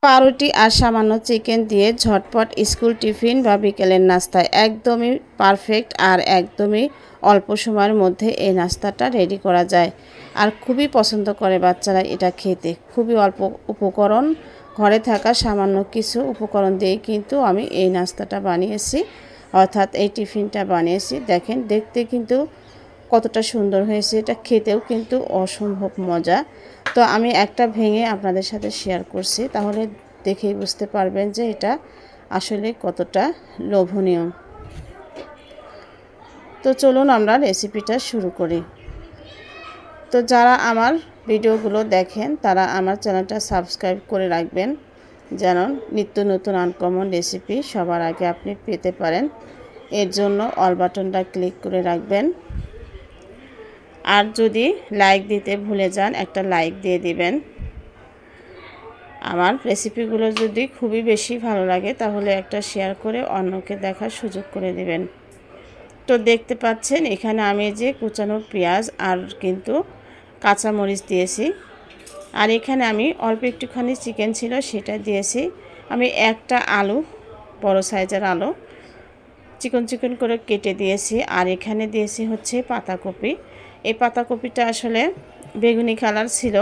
পাউরুটি আর সামান্য চিকেন দিয়ে ঝটপট স্কুল টিফিন বা বিকেলের নাস্তায় একদমই পারফেক্ট আর একদমই অল্প সময়ের মধ্যে এই নাস্তাটা রেডি করা যায়। আর খুবই পছন্দ করে বাচ্চারা এটা খেতে। খুবই অল্প উপকরণ, ঘরে থাকা সামান্য কিছু উপকরণ দিয়ে কিন্তু আমি এই নাস্তাটা বানিয়েছি, অর্থাৎ এই টিফিনটা বানিয়েছি। দেখেন দেখতে কিন্তু কতটা সুন্দর হয়েছে, এটা খেতেও কিন্তু অসম্ভব মজা। তো আমি একটা ভেঙে আপনাদের সাথে শেয়ার করছি, তাহলে দেখেই বুঝতে পারবেন যে এটা আসলে কতটা লোভনীয়। তো চলুন আমরা রেসিপিটা শুরু করি। তো যারা আমার ভিডিওগুলো দেখেন তারা আমার চ্যানেলটা সাবস্ক্রাইব করে রাখবেন, যেন নিত্য নতুন আনকমন রেসিপি সবার আগে আপনি পেতে পারেন। এর জন্য অল বাটনটা ক্লিক করে রাখবেন। আর যদি লাইক দিতে ভুলে যান, একটা লাইক দিয়ে দিবেন। আমার রেসিপিগুলো যদি খুবই বেশি ভালো লাগে তাহলে একটা শেয়ার করে অন্যকে দেখার সুযোগ করে দিবেন। তো দেখতে পাচ্ছেন এখানে আমি যে কুচানো পেঁয়াজ আর কিন্তু কাঁচামরিচ দিয়েছি, আর এখানে আমি অল্প একটুখানি চিকেন ছিল সেটা দিয়েছি। আমি একটা আলু, বড় সাইজের আলু চিকন চিকন করে কেটে দিয়েছি। আর এখানে দিয়েছি হচ্ছে পাতাকপি। এই পাতাকপিটা আসলে বেগুনি কালার ছিল,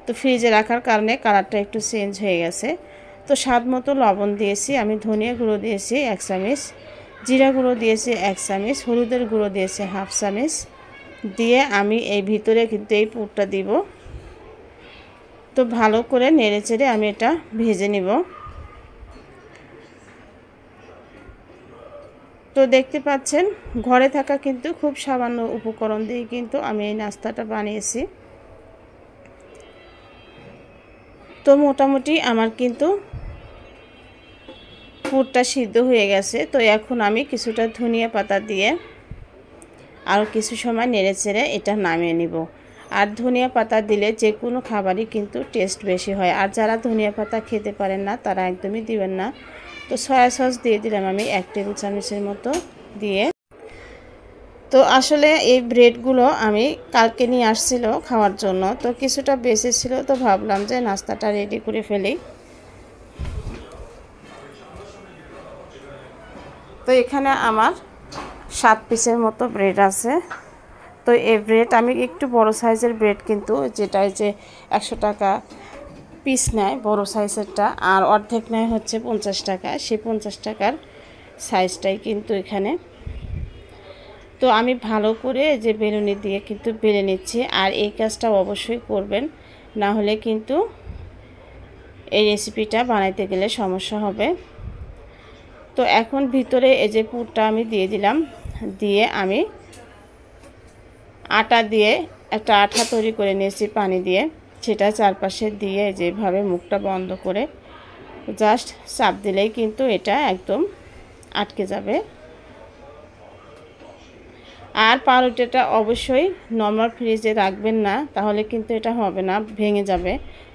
তো ফ্রিজে রাখার কারণে কালারটা একটু চেঞ্জ হয়ে গেছে। তো স্বাদ মতো লবণ দিয়েছি, আমি ধনিয়া গুঁড়ো দিয়েছি 1 চামচ, জিরা গুঁড়ো দিয়েছি 1 চামচ, হলুদের গুঁড়ো দিয়েছি 1/2 চামচ দিয়ে আমি এই ভিতরে কিন্তু এই পুরটা দিব। তো ভালো করে নেড়ে চেড়ে আমি এটা ভেজে নিব। তো দেখতে পাচ্ছেন ঘরে থাকা কিন্তু খুব সামান্য উপকরণ দিয়ে কিন্তু আমি এই নাস্তাটা বানিয়েছি। তো মোটামুটি আমার কিন্তু পুরটা সিদ্ধ হয়ে গেছে। তো এখন আমি কিছুটা ধনিয়া পাতা দিয়ে আর কিছু সময় নেড়ে চেড়ে এটা নামিয়ে নিব। আর ধনিয়া পাতা দিলে যে কোনো খাবারই কিন্তু টেস্ট বেশি হয়। আর যারা ধনিয়া পাতা খেতে পারেন না তারা একদমই দিবেন না। তো সয়া সস দিয়ে দিলাম আমি 1 টেবিল চামচের মতো দিয়ে। তো আসলে এই ব্রেডগুলো আমি কালকে নিয়ে আসছিল খাওয়ার জন্য, তো কিছুটা বেঁচে ছিল, তো ভাবলাম যে নাস্তাটা রেডি করে ফেলি। তো এখানে আমার 7 পিসের মতো ব্রেড আছে। তো এই ব্রেড আমি একটু বড় সাইজের ব্রেড, কিন্তু যেটা যে 100 টাকা পিস নেয় বড় সাইজেরটা, আর অর্ধেক নেয় হচ্ছে 50 টাকা। সেই 50 টাকার সাইজটাই কিন্তু এখানে। তো আমি ভালো করে যে বেলুনি দিয়ে কিন্তু বেলে নিচ্ছি। আর এই কাজটা অবশ্যই করবেন, না হলে কিন্তু এই রেসিপিটা বানাইতে গেলে সমস্যা হবে। তো এখন ভিতরে এই যে পুরটা আমি দিয়ে দিলাম, দিয়ে আমি আটা দিয়ে একটা আঠা তৈরি করে নিয়েছি পানি দিয়ে, সেটা চারপাশে দিয়ে যেভাবে মুখটা বন্ধ করে জাস্ট চাপ দিলেই কিন্তু এটা একদম আটকে যাবে। আর পাউরুটিটা অবশ্যই নরমাল ফ্রিজে রাখবেন না, তাহলে কিন্তু এটা হবে না, ভেঙে যাবে।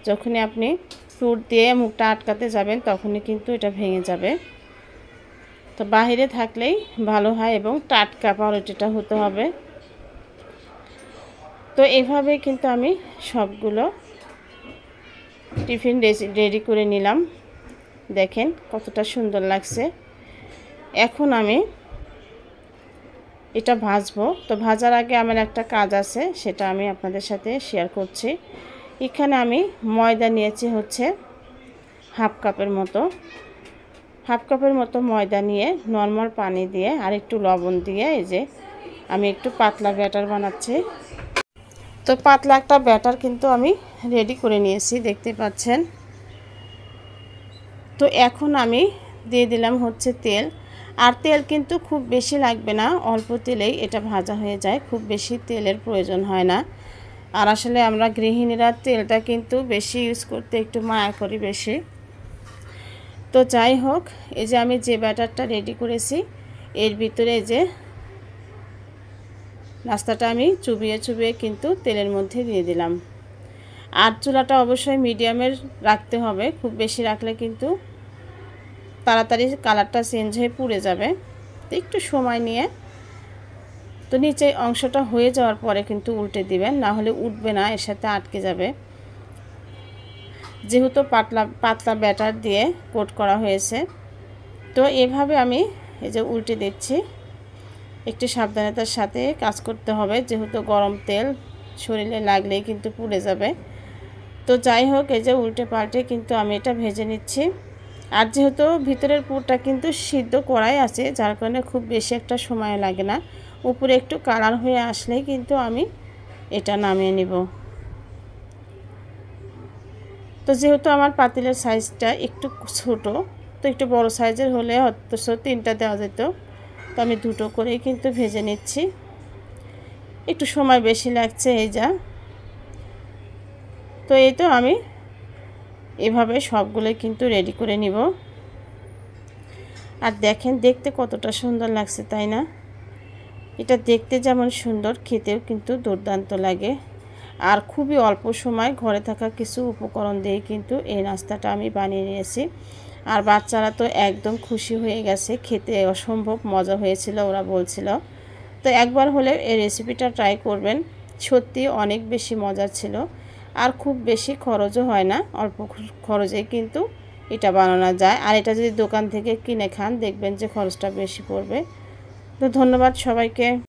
যখনই আপনি ফ্রুট দিয়ে মুখটা আটকাতে যাবেন তখনই কিন্তু এটা ভেঙে যাবে। তো বাইরে থাকলেই ভালো হয় এবং টাটকা পাউরুটিটা হতে হবে। তো এভাবে কিন্তু আমি সবগুলো টিফিন রেডি করে নিলাম। দেখেন কতটা সুন্দর লাগছে। এখন আমি এটা ভাজবো। তো ভাজার আগে আমার একটা কাজ আছে, সেটা আমি আপনাদের সাথে শেয়ার করছি। এখানে আমি ময়দা নিয়েছি হচ্ছে হাফ কাপের মতো ময়দা নিয়ে নরমাল পানি দিয়ে আর একটু লবণ দিয়ে এই যে আমি একটু পাতলা ব্যাটার বানাচ্ছি। তো পাতলা একটা ব্যাটার কিন্তু আমি রেডি করে নিয়েছি, দেখতে পাচ্ছেন। তো এখন আমি দিয়ে দিলাম হচ্ছে তেল। আর তেল কিন্তু খুব বেশি লাগবে না, অল্প তেলেই এটা ভাজা হয়ে যায়, খুব বেশি তেলের প্রয়োজন হয় না। আর আসলে আমরা গৃহিণীরা তেলটা কিন্তু বেশি ইউজ করতে একটু মায়া করি বেশি। তো যাই হোক, এই যে আমি যে ব্যাটারটা রেডি করেছি এর ভিতরে এই যে নাস্তাটা আমি চুবিয়ে চুবিয়ে কিন্তু তেলের মধ্যে দিয়ে দিলাম। আর চুলাটা অবশ্যই মিডিয়ামের রাখতে হবে, খুব বেশি রাখলে কিন্তু তাড়াতাড়ি কালারটা চেঞ্জ হয়ে পুড়ে যাবে। তো একটু সময় নিয়ে, তো নিচে অংশটা হয়ে যাওয়ার পরে কিন্তু উল্টে দিবেন, না হলে উঠবে না, এর সাথে আটকে যাবে। যেহেতু পাতলা ব্যাটার দিয়ে কোট করা হয়েছে। তো এভাবে আমি এই যে উল্টে দিচ্ছি। একটু সাবধানতার সাথে কাজ করতে হবে, যেহেতু গরম তেল শরীরে লাগলেই কিন্তু পুড়ে যাবে। তো যাই হোক, এই যে উল্টে পাল্টে কিন্তু আমি এটা ভেজে নিচ্ছি। আর যেহেতু ভিতরের পুরটা কিন্তু সিদ্ধ করাই আছে, যার কারণে খুব বেশি একটা সময় লাগে না। উপরে একটু কালার হয়ে আসলেই কিন্তু আমি এটা নামিয়ে নিব। তো যেহেতু আমার পাতিলের সাইজটা একটু ছোট, তো একটু বড় সাইজের হলে অথচ 3টা দেওয়া যেত। তো আমি 2টো করেই কিন্তু ভেজে নিচ্ছি। একটু সময় বেশি লাগছে এই যা। তো এই তো আমি এভাবে সবগুলো কিন্তু রেডি করে নিব। আর দেখেন দেখতে কতটা সুন্দর লাগছে, তাই না? এটা দেখতে যেমন সুন্দর, খেতেও কিন্তু দুর্দান্ত লাগে। আর খুবই অল্প সময় ঘরে থাকা কিছু উপকরণ দিয়ে কিন্তু এই নাস্তাটা আমি বানিয়ে নিয়েছি। আর বাচ্চারা তো একদম খুশি হয়ে গেছে, খেতে অসম্ভব মজা হয়েছিল ওরা বলছিল। তো একবার হলে এই রেসিপিটা ট্রাই করবেন, সত্যি অনেক বেশি মজার ছিল। আর খুব বেশি খরচও হয় না, অল্প খরচে কিন্তু এটা বানানো যায়। আর এটা যদি দোকান থেকে কিনে খান দেখবেন যে খরচটা বেশি পড়বে। তো ধন্যবাদ সবাইকে।